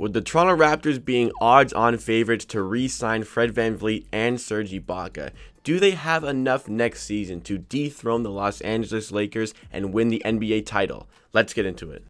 With the Toronto Raptors being odds-on favorites to re-sign Fred VanVleet and Serge Ibaka, do they have enough next season to dethrone the Los Angeles Lakers and win the NBA title? Let's get into it.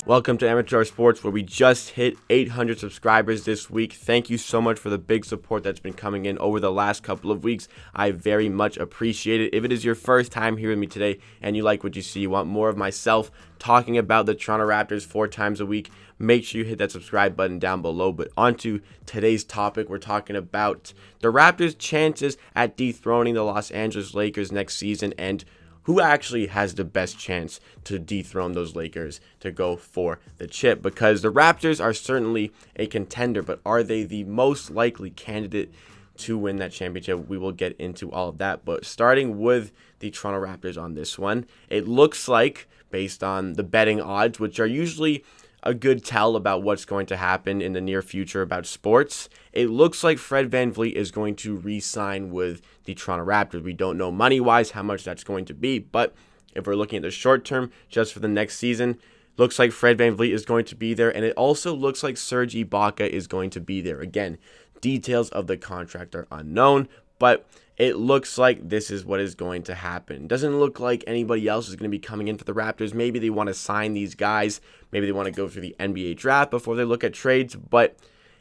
Welcome to Amateur Sports, where we just hit 800 subscribers this week. Thank you so much for the big support that's been coming in over the last couple of weeks. I very much appreciate it. If it is your first time here with me today and you like what you see, you want more of myself talking about the Toronto Raptors 4 times a week, make sure you hit that subscribe button down below. But on to today's topic, we're talking about the Raptors' chances at dethroning the Los Angeles Lakers next season and who actually has the best chance to dethrone those Lakers to go for the chip. Because the Raptors are certainly a contender, but are they the most likely candidate to win that championship? We will get into all of that. But starting with the Toronto Raptors on this one, it looks like, based on the betting odds, which are usually a good tell about what's going to happen in the near future about sports, it looks like Fred VanVleet is going to re-sign with the Toronto Raptors. We don't know money-wise how much that's going to be, but if we're looking at the short term, just for the next season, looks like Fred VanVleet is going to be there, and it also looks like Serge Ibaka is going to be there. Again, details of the contract are unknown, but it looks like this is what is going to happen. Doesn't look like anybody else is going to be coming in for the Raptors. Maybe they want to sign these guys. Maybe they want to go through the NBA draft before they look at trades. But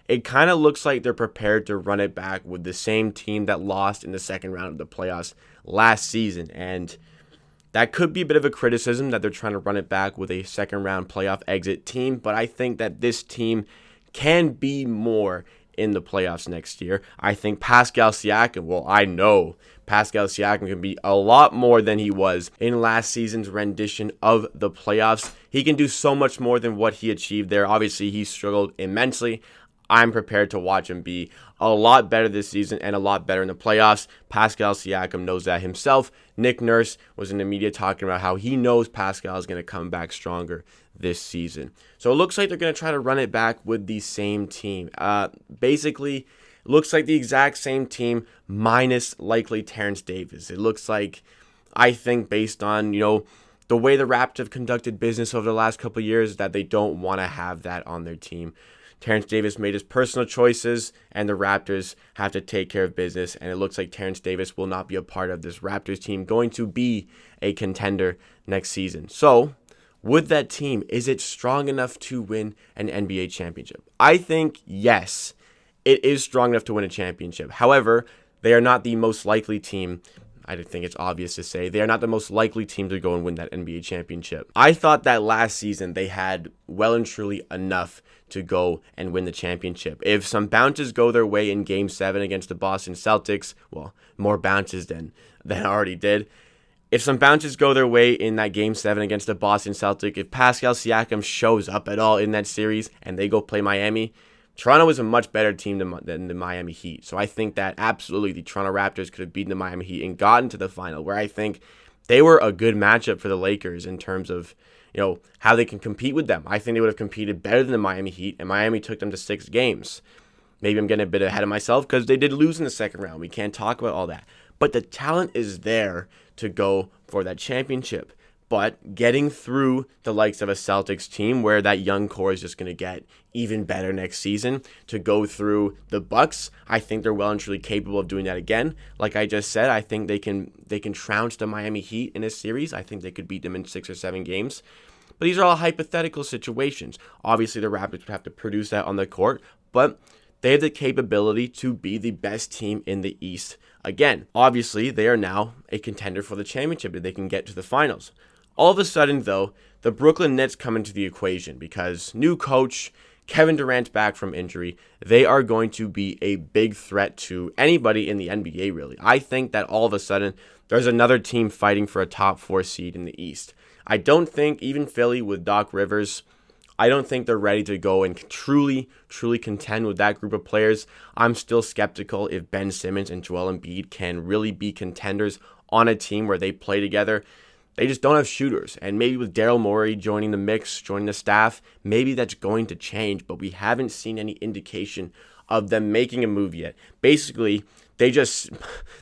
it kind of looks like they're prepared to run it back with the same team that lost in the second round of the playoffs last season. And that could be a bit of a criticism that they're trying to run it back with a second round playoff exit team. But I think that this team can be more in the playoffs next year. I think Pascal Siakam, I know Pascal Siakam can be a lot more than he was in last season's rendition of the playoffs. He can do so much more than what he achieved there. Obviously, he struggled immensely. I'm prepared to watch him be a lot better this season and a lot better in the playoffs. Pascal Siakam knows that himself. Nick Nurse was in the media talking about how he knows Pascal is going to come back stronger this season. So it looks like they're going to try to run it back with the same team. Basically, looks like the exact same team minus likely Terrence Davis. It looks like, I think based on, the way the Raptors have conducted business over the last couple of years, that they don't want to have that on their team. Terrence Davis made his personal choices, and the Raptors have to take care of business, and it looks like Terrence Davis will not be a part of this Raptors team going to be a contender next season. So, with that team, is it strong enough to win an NBA championship? I think yes, it is strong enough to win a championship. However, they are not the most likely team. I think it's obvious to say they are not the most likely team to go and win that NBA championship. I thought that last season they had well and truly enough to go and win the championship. If some bounces go their way in Game 7 against the Boston Celtics, more bounces than already did. If some bounces go their way in that Game 7 against the Boston Celtics, if Pascal Siakam shows up at all in that series and they go play Miami, Toronto is a much better team than the Miami Heat. So I think that absolutely the Toronto Raptors could have beaten the Miami Heat and gotten to the final, where I think they were a good matchup for the Lakers in terms of how they can compete with them. I think they would have competed better than the Miami Heat, and Miami took them to 6 games. Maybe I'm getting a bit ahead of myself because they did lose in the second round. We can't talk about all that. But the talent is there to go for that championship. But getting through the likes of a Celtics team where that young core is just going to get even better next season, to go through the Bucks, I think they're well and truly capable of doing that again. Like I just said, I think they can trounce the Miami Heat in a series. I think they could beat them in 6 or 7 games. But these are all hypothetical situations. Obviously, the Raptors would have to produce that on the court, but they have the capability to be the best team in the East again. Obviously, they are now a contender for the championship if they can get to the finals. All of a sudden, though, the Brooklyn Nets come into the equation because new coach, Kevin Durant's back from injury. They are going to be a big threat to anybody in the NBA, really. I think that all of a sudden, there's another team fighting for a top 4 seed in the East. I don't think even Philly with Doc Rivers, I don't think they're ready to go and truly contend with that group of players. I'm still skeptical if Ben Simmons and Joel Embiid can really be contenders on a team where they play together. They just don't have shooters. And maybe with Daryl Morey joining the mix, joining the staff, maybe that's going to change. But we haven't seen any indication of them making a move yet. Basically, they just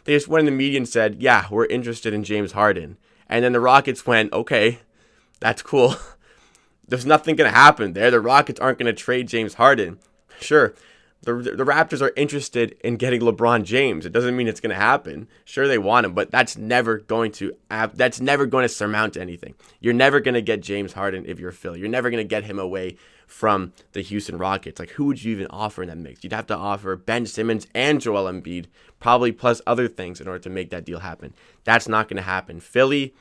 went in the media and said, yeah, we're interested in James Harden. And then the Rockets went, okay, That's cool. There's nothing going to happen there. The Rockets aren't going to trade James Harden. Sure, the Raptors are interested in getting LeBron James. It doesn't mean it's going to happen. Sure, they want him, but that's never going to surmount anything. You're never going to get James Harden if you're Philly. You're never going to get him away from the Houston Rockets. Like, who would you even offer in that mix? You'd have to offer Ben Simmons and Joel Embiid, probably plus other things in order to make that deal happen. That's not going to happen. Philly,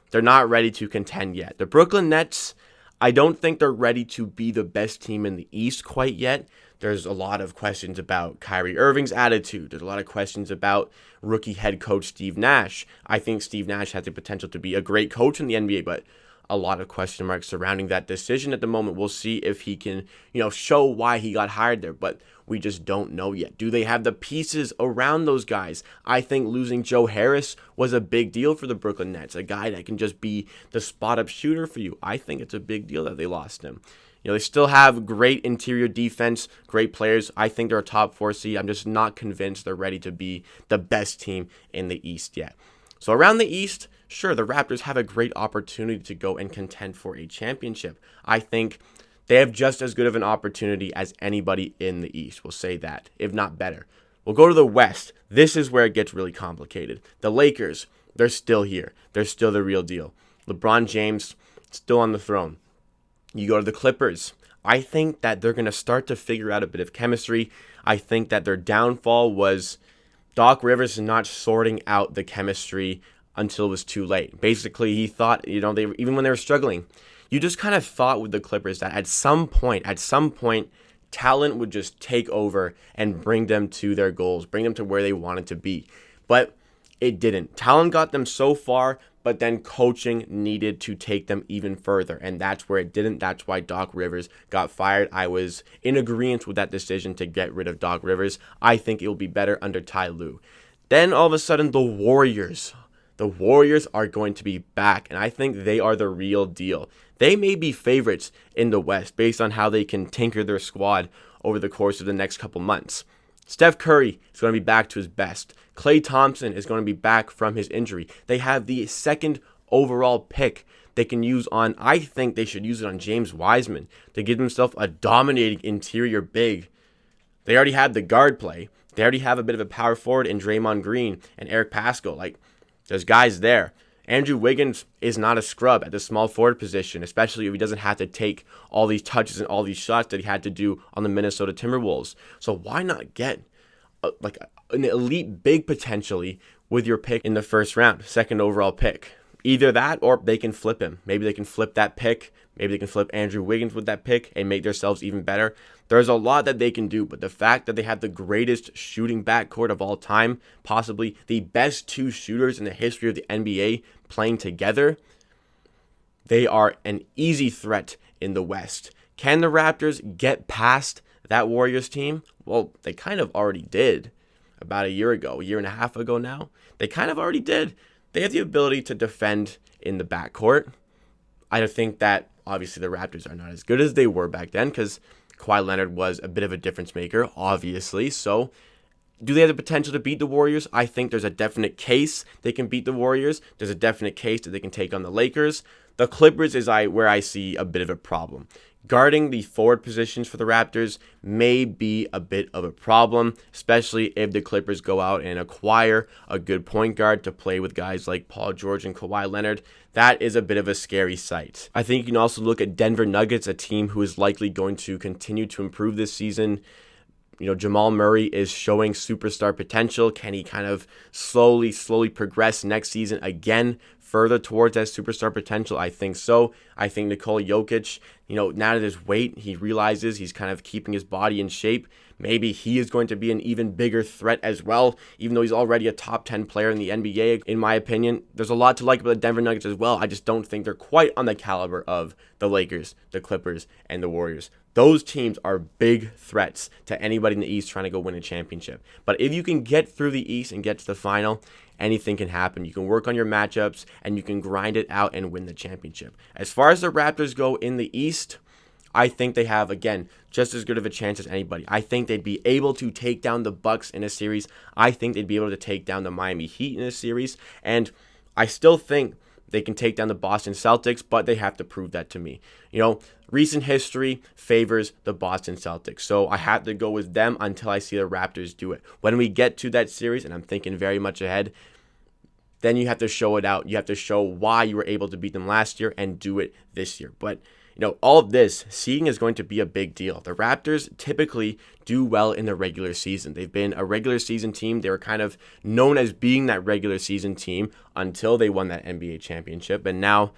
they're not ready to contend yet. The Brooklyn Nets, I don't think they're ready to be the best team in the East quite yet. There's a lot of questions about Kyrie Irving's attitude. There's a lot of questions about rookie head coach Steve Nash. I think Steve Nash has the potential to be a great coach in the NBA, but a lot of question marks surrounding that decision at the moment. We'll see if he can, show why he got hired there, but we just don't know yet. Do they have the pieces around those guys? I think losing Joe Harris was a big deal for the Brooklyn Nets, a guy that can just be the spot-up shooter for you. I think it's a big deal that they lost him. They still have great interior defense, great players. I think they're a top 4 seed. I'm just not convinced they're ready to be the best team in the East yet. So around the East, sure, the Raptors have a great opportunity to go and contend for a championship. I think they have just as good of an opportunity as anybody in the East. We'll say that, if not better. We'll go to the West. This is where it gets really complicated. The Lakers, they're still here. They're still the real deal. LeBron James, still on the throne. You go to the Clippers. I think that they're going to start to figure out a bit of chemistry. I think that their downfall was Doc Rivers not sorting out the chemistry until it was too late. Basically, he thought, even when they were struggling, you just kind of thought with the Clippers that at some point, talent would just take over and bring them to their goals, bring them to where they wanted to be. But it didn't. Talent got them so far, but then coaching needed to take them even further, and that's where it didn't. That's why Doc Rivers got fired. I was in agreement with that decision to get rid of Doc Rivers. I think it will be better under Ty Lue. Then all of a sudden, the Warriors. The Warriors are going to be back, and I think they are the real deal. They may be favorites in the West based on how they can tinker their squad over the course of the next couple months. Steph Curry is going to be back to his best. Klay Thompson is going to be back from his injury. They have the second overall pick they can use on, I think they should use it on James Wiseman to give himself a dominating interior big. They already have the guard play. They already have a bit of a power forward in Draymond Green and Eric Paschall. There's guys there. Andrew Wiggins is not a scrub at the small forward position, especially if he doesn't have to take all these touches and all these shots that he had to do on the Minnesota Timberwolves. So why not get an elite big potentially with your pick in the first round, second overall pick? Either that or they can flip him. Maybe they can flip that pick. Maybe they can flip Andrew Wiggins with that pick and make themselves even better. There's a lot that they can do, but the fact that they have the greatest shooting backcourt of all time, possibly the best 2 shooters in the history of the NBA playing together, they are an easy threat in the West. Can the Raptors get past that Warriors team? Well, they kind of already did about a year and a half ago now. They kind of already did. They have the ability to defend in the backcourt. I think that obviously the Raptors are not as good as they were back then because Kawhi Leonard was a bit of a difference maker, obviously. So do they have the potential to beat the Warriors? I think there's a definite case they can beat the Warriors. There's a definite case that they can take on the Lakers. The Clippers is where I see a bit of a problem. Guarding the forward positions for the Raptors may be a bit of a problem, especially if the Clippers go out and acquire a good point guard to play with guys like Paul George and Kawhi Leonard. That is a bit of a scary sight. I think you can also look at Denver Nuggets, a team who is likely going to continue to improve this season. Jamal Murray is showing superstar potential. Can he kind of slowly progress next season again further towards that superstar potential? I think so. I think Nikola Jokic, now at his weight, he realizes he's kind of keeping his body in shape. Maybe he is going to be an even bigger threat as well, even though he's already a top 10 player in the NBA, in my opinion. There's a lot to like about the Denver Nuggets as well. I just don't think they're quite on the caliber of the Lakers, the Clippers, and the Warriors. Those teams are big threats to anybody in the East trying to go win a championship. But if you can get through the East and get to the final, anything can happen. You can work on your matchups, and you can grind it out and win the championship. As far as the Raptors go in the East, I think they have, again, just as good of a chance as anybody. I think they'd be able to take down the Bucks in a series. I think they'd be able to take down the Miami Heat in a series. And I still think they can take down the Boston Celtics, but they have to prove that to me. You know, recent history favors the Boston Celtics, so I have to go with them until I see the Raptors do it. When we get to that series, and I'm thinking very much ahead, then you have to show it out. You have to show why you were able to beat them last year and do it this year. But you know, all of this, seeding is going to be a big deal. The Raptors typically do well in the regular season. They've been a regular season team. They were kind of known as being that regular season team until they won that NBA championship. And now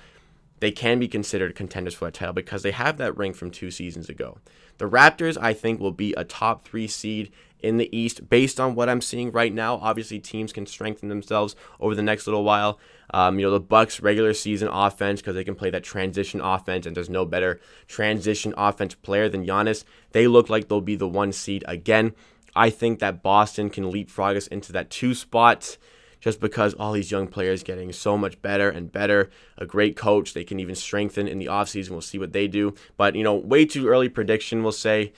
they can be considered contenders for that title because they have that ring from 2 seasons ago. The Raptors, I think, will be a top 3 seed in the East based on what I'm seeing right now. Obviously, teams can strengthen themselves over the next little while. The Bucks regular season offense, because they can play that transition offense, and there's no better transition offense player than Giannis. They look like they'll be the 1 seed again. I think that Boston can leapfrog us into that 2 spot just because all these young players getting so much better and better. A great coach. They can even strengthen in the offseason. We'll see what they do. But, way too early prediction, we'll say.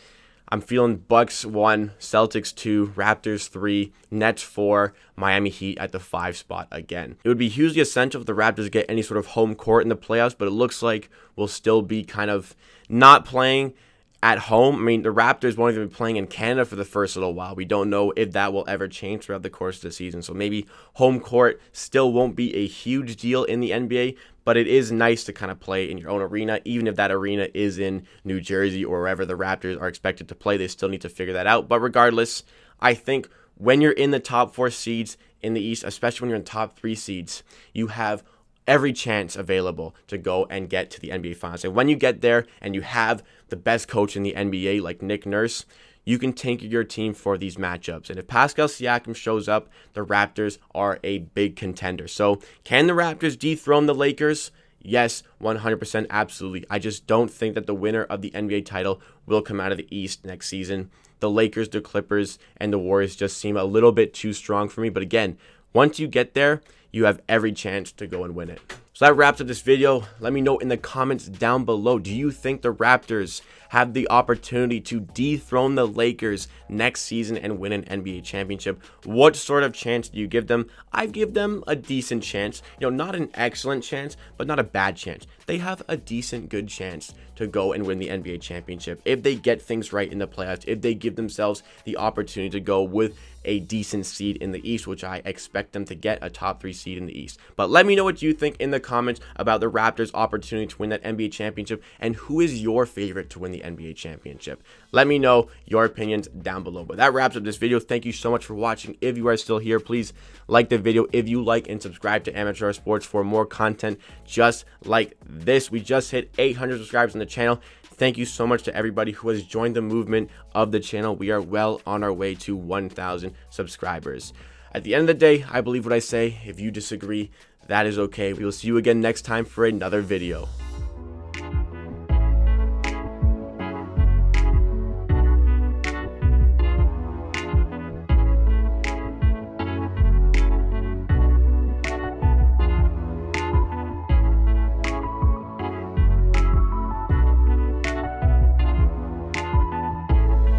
I'm feeling Bucks 1, Celtics 2, Raptors 3, Nets 4, Miami Heat at the 5 spot again. It would be hugely essential if the Raptors get any sort of home court in the playoffs, but it looks like we'll still be kind of not playing at home. I mean, the Raptors won't even be playing in Canada for the first little while. We don't know if that will ever change throughout the course of the season. So maybe home court still won't be a huge deal in the NBA, but it is nice to kind of play in your own arena, even if that arena is in New Jersey or wherever the Raptors are expected to play. They still need to figure that out. But regardless, I think when you're in the top 4 seeds in the East, especially when you're in top 3 seeds, you have every chance available to go and get to the NBA Finals. And when you get there and you have the best coach in the NBA like Nick Nurse, you can tank your team for these matchups. And if Pascal Siakam shows up, the Raptors are a big contender. So can the Raptors dethrone the Lakers? Yes, 100%, absolutely. I just don't think that the winner of the NBA title will come out of the East next season. The Lakers, the Clippers, and the Warriors just seem a little bit too strong for me. But again, once you get there, you have every chance to go and win it. So that wraps up this video. Let me know in the comments down below, do you think the Raptors have the opportunity to dethrone the Lakers next season and win an NBA championship? What sort of chance do you give them? I give them a decent chance. Not an excellent chance, but not a bad chance. They have a decent, good chance to go and win the NBA championship if they get things right in the playoffs, if they give themselves the opportunity to go with a decent seed in the East, which I expect them to get, a top 3 seed in the East. But let me know what you think in the comments about the Raptors' opportunity to win that NBA championship, and who is your favorite to win the NBA championship. Let me know your opinions down below. But that wraps up this video. Thank you so much for watching. If you are still here, please like the video if you like, and subscribe to Amateur Sports for more content just like this. We just hit 800 subscribers on the channel. Thank you so much to everybody who has joined the movement of the channel. We are well on our way to 1,000 subscribers. At the end of the day, I believe what I say. If you disagree, that is okay. We will see you again next time for another video.